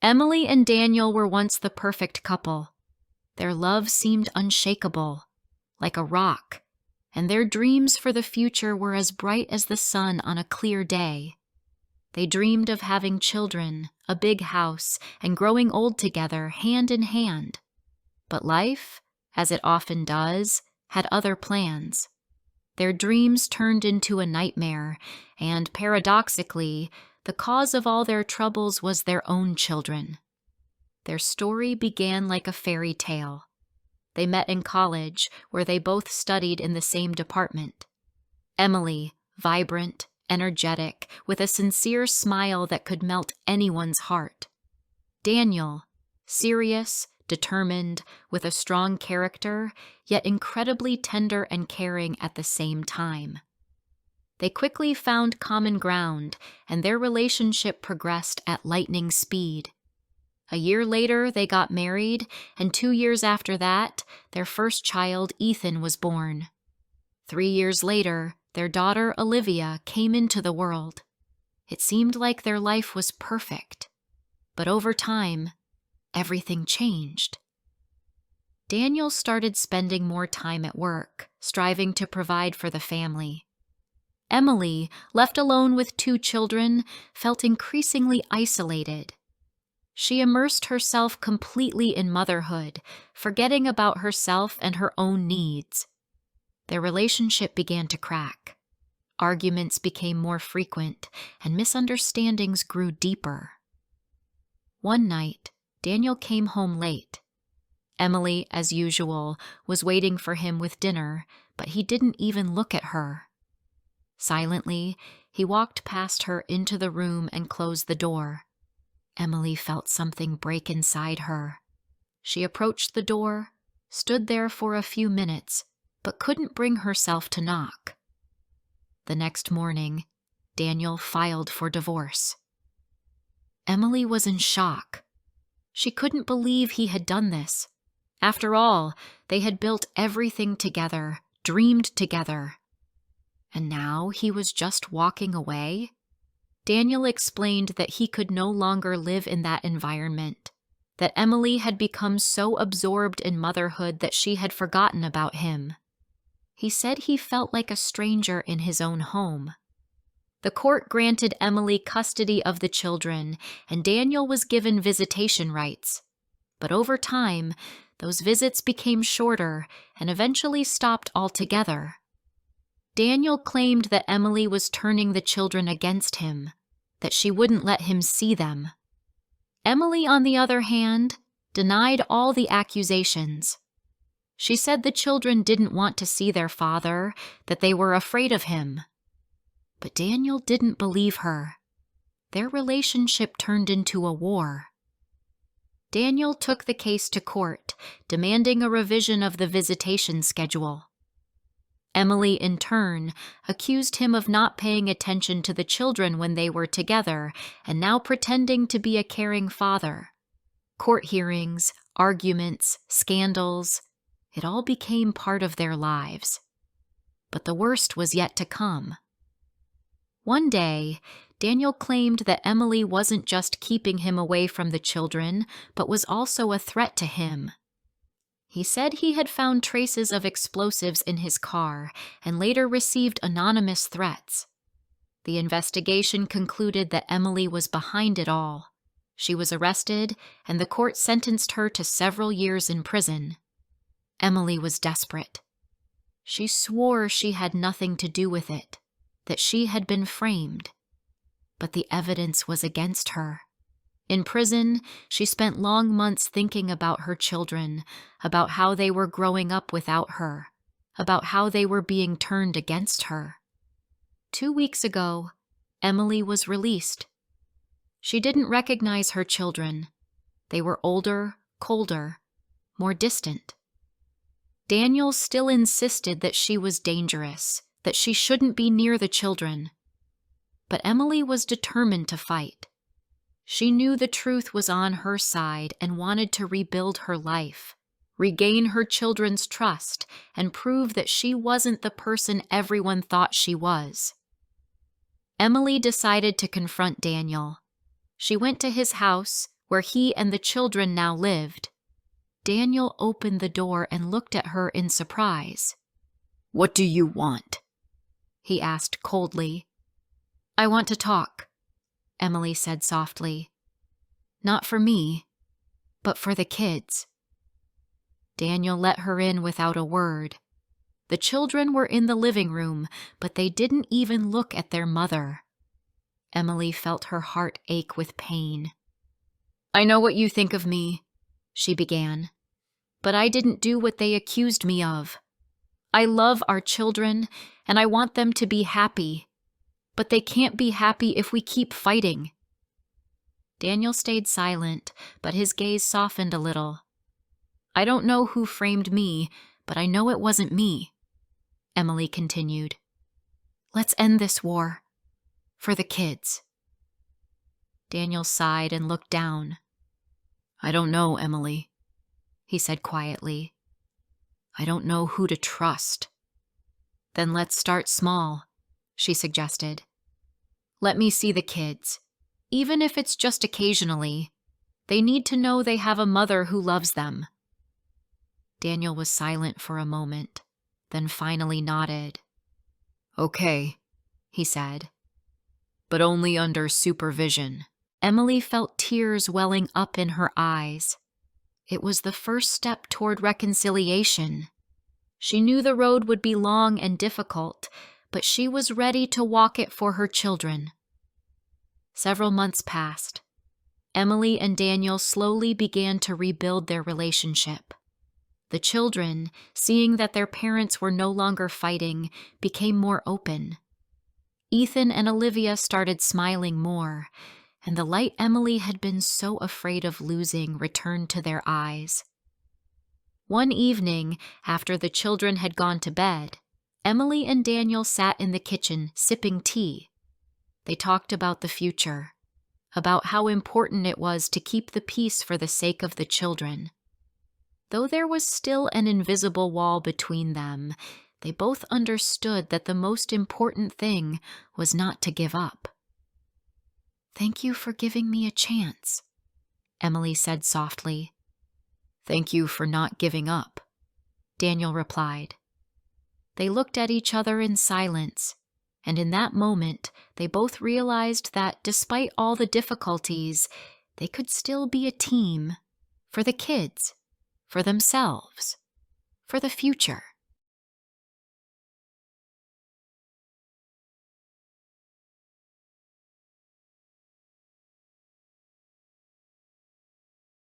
Emily and Daniel were once the perfect couple. Their love seemed unshakable, like a rock, and their dreams for the future were as bright as the sun on a clear day. They dreamed of having children, a big house, and growing old together, hand in hand. But life, as it often does, had other plans. Their dreams turned into a nightmare, and paradoxically, the cause of all their troubles was their own children. Their story began like a fairy tale. They met in college, where they both studied in the same department. Emily, vibrant, energetic, with a sincere smile that could melt anyone's heart. Daniel, serious, determined, with a strong character, yet incredibly tender and caring at the same time. They quickly found common ground, and their relationship progressed at lightning speed. A year later, they got married, and 2 years after that, their first child, Ethan, was born. 3 years later, their daughter, Olivia, came into the world. It seemed like their life was perfect. But over time, everything changed. Daniel started spending more time at work, striving to provide for the family. Emily, left alone with 2 children, felt increasingly isolated. She immersed herself completely in motherhood, forgetting about herself and her own needs. Their relationship began to crack. Arguments became more frequent, and misunderstandings grew deeper. One night, Daniel came home late. Emily, as usual, was waiting for him with dinner, but he didn't even look at her. Silently, he walked past her into the room and closed the door. Emily felt something break inside her. She approached the door, stood there for a few minutes, but couldn't bring herself to knock. The next morning, Daniel filed for divorce. Emily was in shock. She couldn't believe he had done this. After all, they had built everything together, dreamed together. And now he was just walking away? Daniel explained that he could no longer live in that environment, that Emily had become so absorbed in motherhood that she had forgotten about him. He said he felt like a stranger in his own home. The court granted Emily custody of the children, and Daniel was given visitation rights. But over time, those visits became shorter and eventually stopped altogether. Daniel claimed that Emily was turning the children against him, that she wouldn't let him see them. Emily, on the other hand, denied all the accusations. She said the children didn't want to see their father, that they were afraid of him. But Daniel didn't believe her. Their relationship turned into a war. Daniel took the case to court, demanding a revision of the visitation schedule. Emily, in turn, accused him of not paying attention to the children when they were together and now pretending to be a caring father. Court hearings, arguments, scandals, it all became part of their lives. But the worst was yet to come. One day, Daniel claimed that Emily wasn't just keeping him away from the children, but was also a threat to him. He said he had found traces of explosives in his car and later received anonymous threats. The investigation concluded that Emily was behind it all. She was arrested, and the court sentenced her to several years in prison. Emily was desperate. She swore she had nothing to do with it, that she had been framed. But the evidence was against her. In prison, she spent long months thinking about her children, about how they were growing up without her, about how they were being turned against her. 2 weeks ago, Emily was released. She didn't recognize her children. They were older, colder, more distant. Daniel still insisted that she was dangerous, that she shouldn't be near the children. But Emily was determined to fight. She knew the truth was on her side and wanted to rebuild her life, regain her children's trust, and prove that she wasn't the person everyone thought she was. Emily decided to confront Daniel. She went to his house, where he and the children now lived. Daniel opened the door and looked at her in surprise. "What do you want?" he asked coldly. "I want to talk," Emily said softly. "Not for me, but for the kids." Daniel let her in without a word. The children were in the living room, but they didn't even look at their mother. Emily felt her heart ache with pain. "I know what you think of me," she began, "but I didn't do what they accused me of. I love our children, and I want them to be happy, but they can't be happy if we keep fighting." Daniel stayed silent, but his gaze softened a little. "I don't know who framed me, but I know it wasn't me," Emily continued. "Let's end this war. For the kids." Daniel sighed and looked down. "I don't know, Emily," he said quietly. "I don't know who to trust." "Then let's start small," she suggested. "Let me see the kids, even if it's just occasionally. They need to know they have a mother who loves them." Daniel was silent for a moment, then finally nodded. "Okay," he said, "but only under supervision." Emily felt tears welling up in her eyes. It was the first step toward reconciliation. She knew the road would be long and difficult, but she was ready to walk it for her children. Several months passed. Emily and Daniel slowly began to rebuild their relationship. The children, seeing that their parents were no longer fighting, became more open. Ethan and Olivia started smiling more, and the light Emily had been so afraid of losing returned to their eyes. One evening, after the children had gone to bed, Emily and Daniel sat in the kitchen sipping tea. They talked about the future, about how important it was to keep the peace for the sake of the children. Though there was still an invisible wall between them, they both understood that the most important thing was not to give up. "Thank you for giving me a chance," Emily said softly. "Thank you for not giving up," Daniel replied. They looked at each other in silence, and in that moment they both realized that despite all the difficulties, they could still be a team, for the kids, for themselves, for the future.